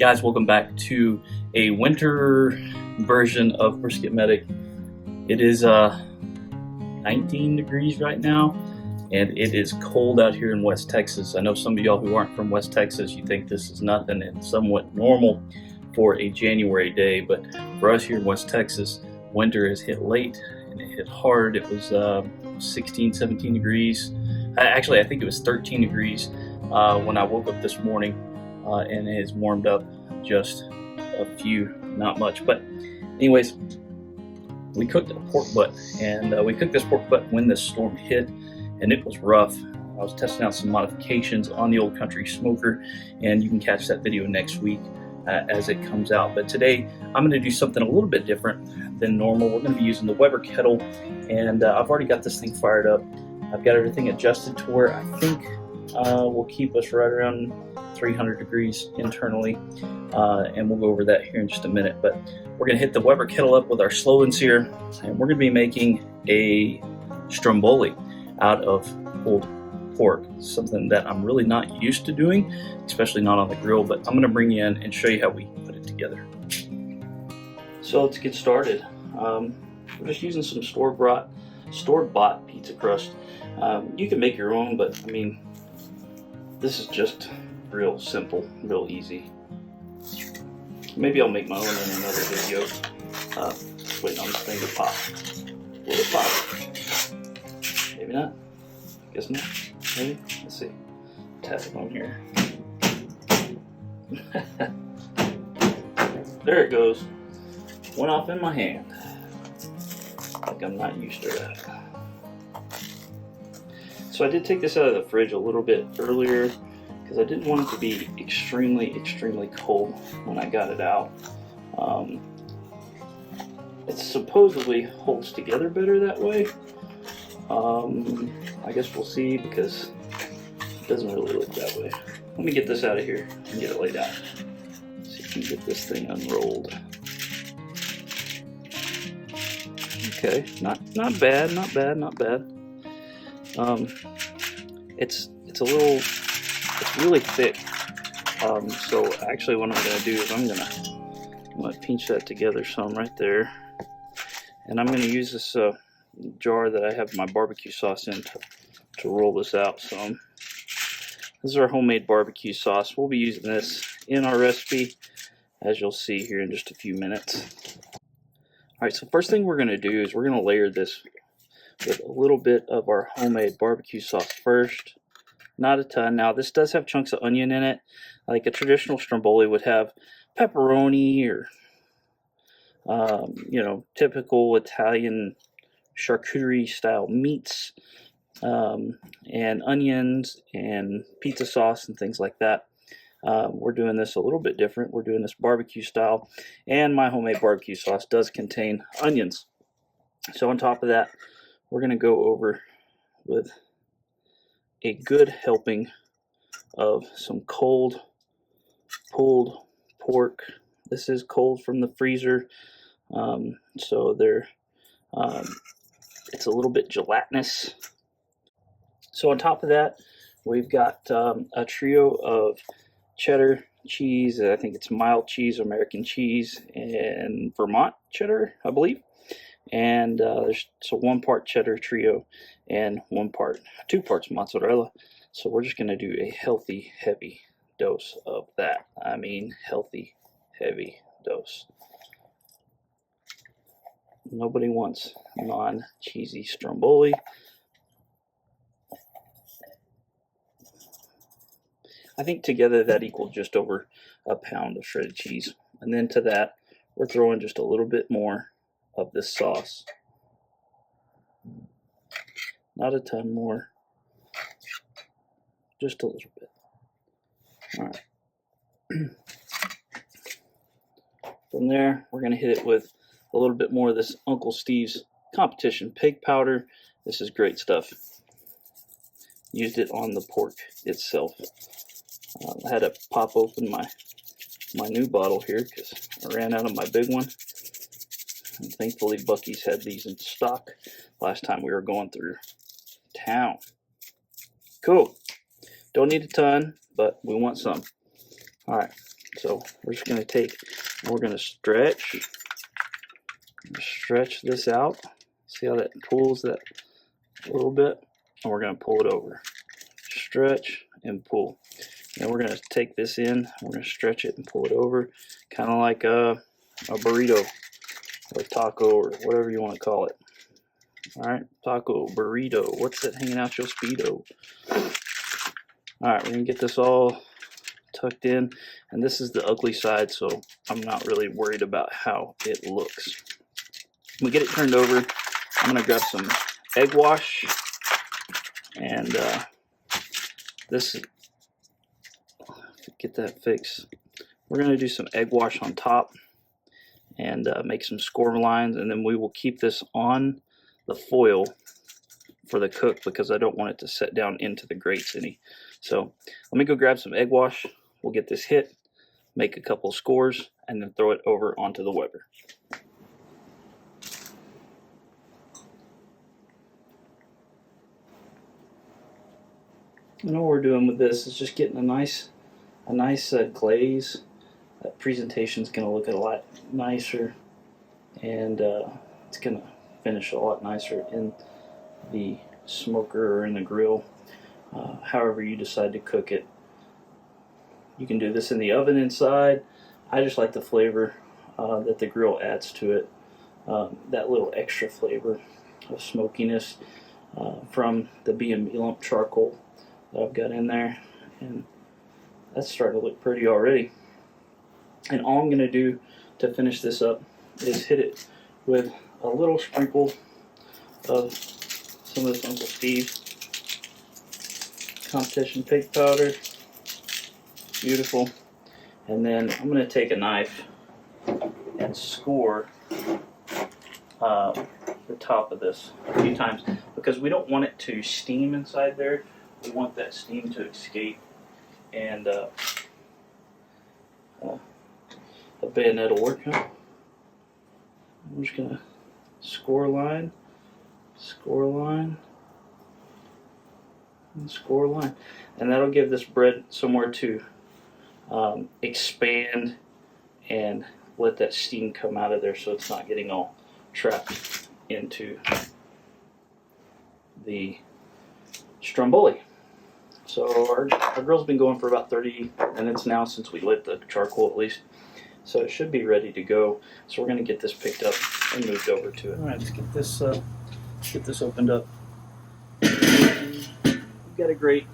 Guys, welcome back to a winter version of Brisket Medic. It is 19 degrees right now, and it is cold out here in West Texas. I know some of y'all who aren't from West Texas, you think this is nothing and somewhat normal for a January day, but for us here in West Texas, winter has hit late and it hit hard. It was 16, 17 degrees. Actually, I think it was 13 degrees when I woke up this morning, and it has warmed up just a few, not much. But anyways, we cooked a pork butt, and we cooked this pork butt when this storm hit, and it was rough. I was testing out some modifications on the old country smoker, and you can catch that video next week as it comes out. But today I'm going to do something a little bit different than normal. We're going to be using the Weber kettle, and I've already got this thing fired up. I've got everything adjusted to where I think will keep us right around 300 degrees internally, and we'll go over that here in just a minute. But we're going to hit the Weber kettle up with our slow and sear, and we're going to be making a stromboli out of pulled pork, something that I'm really not used to doing, especially not on the grill, but I'm going to bring you in and show you how we put it together. So let's get started. We're just using some store-bought pizza crust. You can make your own, but I mean, this is just real simple, real easy. Maybe I'll make my own in another video. Waiting on this thing to pop. Will it pop? Maybe not. Guess not. Maybe. Let's see. Tap it on here. There it goes. Went off in my hand. Like I'm not used to that. So I did take this out of the fridge a little bit earlier because I didn't want it to be extremely cold when I got it out. It supposedly holds together better that way. I guess we'll see, because it doesn't really look that way. Let me get this out of here and get it laid out. See if we can get this thing unrolled. Okay, not bad. It's really thick. So actually what I'm gonna do is I'm gonna pinch that together some right there. And I'm gonna use this jar that I have my barbecue sauce in to roll this out some. This is our homemade barbecue sauce. We'll be using this in our recipe, as you'll see here in just a few minutes. Alright, so first thing we're gonna do is we're gonna layer this with a little bit of our homemade barbecue sauce first. Not a ton. Now this does have chunks of onion in it. Like a traditional stromboli would have pepperoni or typical Italian charcuterie style meats, and onions and pizza sauce and things like that. We're doing this a little bit different. We're doing this barbecue style, and my homemade barbecue sauce does contain onions. So on top of that, we're going to go over with a good helping of some cold pulled pork. This is cold from the freezer, so it's a little bit gelatinous. So on top of that, we've got a trio of cheddar cheese. I think it's mild cheese, American cheese, and Vermont cheddar, I believe. And there's a 1 part cheddar trio and 2 parts mozzarella. So we're just going to do a healthy, heavy dose of that. I mean, healthy, heavy dose. Nobody wants non-cheesy stromboli. I think together that equals just over a pound of shredded cheese. And then to that, we're throwing just a little bit more of this sauce. Not a ton more, just a little bit. All right. From there, we're going to hit it with a little bit more of this Uncle Steve's competition pig powder. This is great stuff. Used it on the pork itself. I had to pop open my new bottle here because I ran out of my big one. And thankfully Buc-ee's had these in stock last time we were going through town. Cool. Don't need a ton, but we want some. Alright, So we're just going to we're going to stretch this out. See how that pulls that a little bit? And we're going to pull it over. Stretch and pull. Then we're going to take this in. We're going to stretch it and pull it over, kind of like a burrito or taco or whatever you want to call it. All right, taco, burrito. What's that hanging out your Speedo? All right, we're going to get this all tucked in, and this is the ugly side, so I'm not really worried about how it looks. When we get it turned over, I'm going to grab some egg wash, and get that fixed. We're going to do some egg wash on top and make some score lines, and then we will keep this on the foil for the cook because I don't want it to set down into the grates any. So let me go grab some egg wash. We'll get this hit, make a couple scores, and then throw it over onto the Weber. And all we're doing with this is just getting a nice glaze. That presentation is going to look a lot nicer, and it's going to finish a lot nicer in the smoker or in the grill, however you decide to cook it. You can do this in the oven inside. I just like the flavor that the grill adds to it, that little extra flavor of smokiness from the B&B lump charcoal that I've got in there, and that's starting to look pretty already. And all I'm going to do to finish this up is hit it with a little sprinkle of some of this Uncle Steve's competition pig powder. Beautiful. And then I'm going to take a knife and score the top of this a few times because we don't want it to steam inside there. We want that steam to escape, and a bayonet will work. I'm just going to score line, and score line. And that'll give this bread somewhere to expand and let that steam come out of there so it's not getting all trapped into the stromboli. So our grill's been going for about 30 minutes now since we lit the charcoal at least. So it should be ready to go. So we're going to get this picked up and moved over to it. All right, let's get this opened up. We've got a great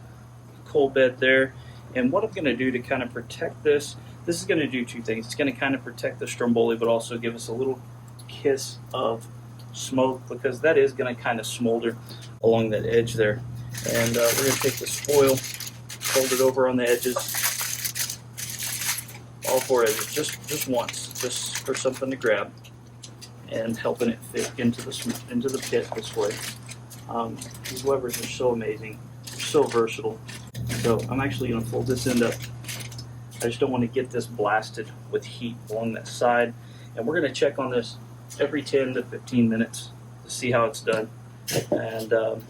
coal bed there. And what I'm going to do to kind of protect this is going to do two things. It's going to kind of protect the stromboli, but also give us a little kiss of smoke because that is going to kind of smolder along that edge there. And we're going to take this foil, fold it over on the edges, all four edges, just once, just for something to grab, and helping it fit into the pit this way. These Webers are so amazing, they're so versatile. So I'm actually going to fold this end up. I just don't want to get this blasted with heat along that side. And we're going to check on this every 10 to 15 minutes to see how it's done. And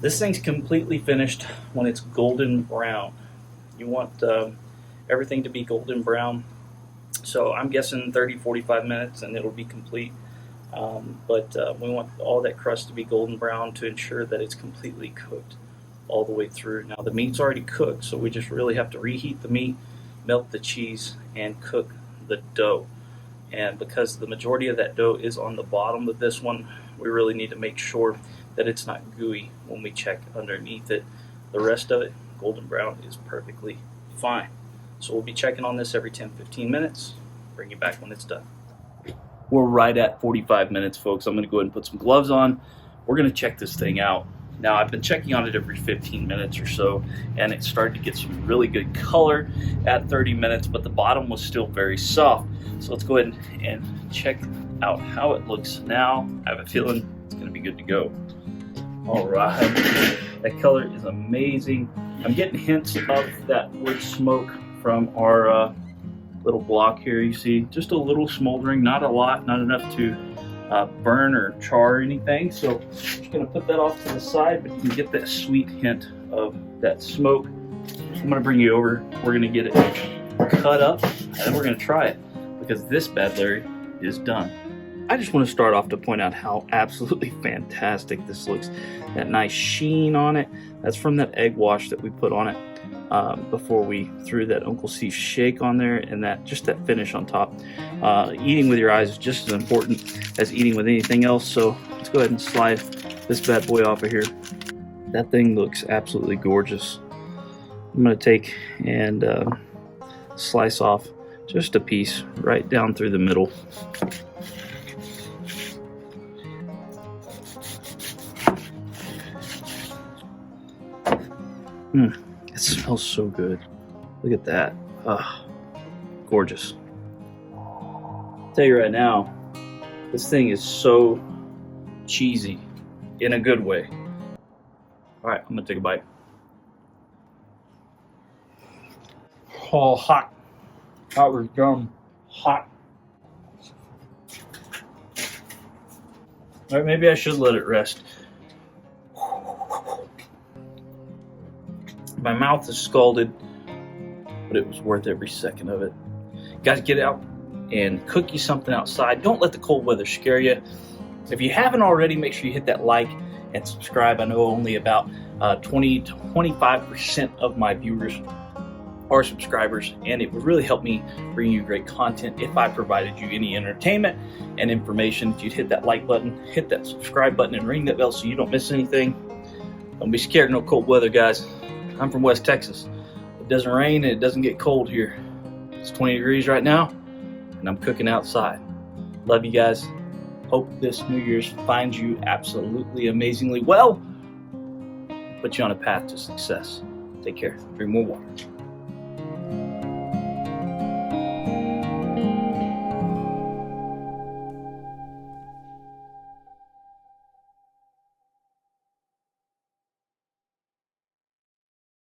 this thing's completely finished when it's golden brown. You want everything to be golden brown. So I'm guessing 30-45 minutes and it'll be complete. But we want all that crust to be golden brown to ensure that it's completely cooked all the way through. Now the meat's already cooked, so we just really have to reheat the meat, melt the cheese, and cook the dough. And because the majority of that dough is on the bottom of this one, we really need to make sure that it's not gooey when we check underneath it. The rest of it, golden brown, is perfectly fine. So we'll be checking on this every 10-15 minutes. Bring you back when it's done. We're right at 45 minutes, folks. I'm going to go ahead and put some gloves on. We're going to check this thing out. Now, I've been checking on it every 15 minutes or so, and it started to get some really good color at 30 minutes, but the bottom was still very soft. So let's go ahead and check out how it looks now. I have a feeling it's going to be good to go. All right, that color is amazing. I'm getting hints of that wood smoke from our little block here. You see, just a little smoldering, not a lot, not enough to burn or char or anything. So I'm just going to put that off to the side, but you can get that sweet hint of that smoke. I'm going to bring you over. We're going to get it cut up, and then we're gonna try it because this bad Larry is done. I just want to start off to point out how absolutely fantastic this looks. That nice sheen on it, that's from that egg wash that we put on it before we threw that Uncle Steve's shake on there, and that finish on top. Eating with your eyes is just as important as eating with anything else, so let's go ahead and slide this bad boy off of here. That thing looks absolutely gorgeous. I'm going to take and slice off just a piece right down through the middle. It smells so good. Look at that. Gorgeous. I'll tell you right now, this thing is so cheesy in a good way. All right, I'm gonna take a bite. Oh, hot. That was dumb. Hot. All right, maybe I should let it rest. My mouth is scalded, but it was worth every second of it. Guys, get out and cook you something outside. Don't let the cold weather scare you. If you haven't already, make sure you hit that like and subscribe. I know only about 20 to 25% of my viewers are subscribers, and it would really help me bring you great content if I provided you any entertainment and information. If you'd hit that like button, hit that subscribe button, and ring that bell so you don't miss anything. Don't be scared of no cold weather, guys. I'm from West Texas. It doesn't rain and it doesn't get cold here. It's 20 degrees right now, and I'm cooking outside. Love you guys. Hope this New Year's finds you absolutely amazingly well. Put you on a path to success. Take care. Drink more water.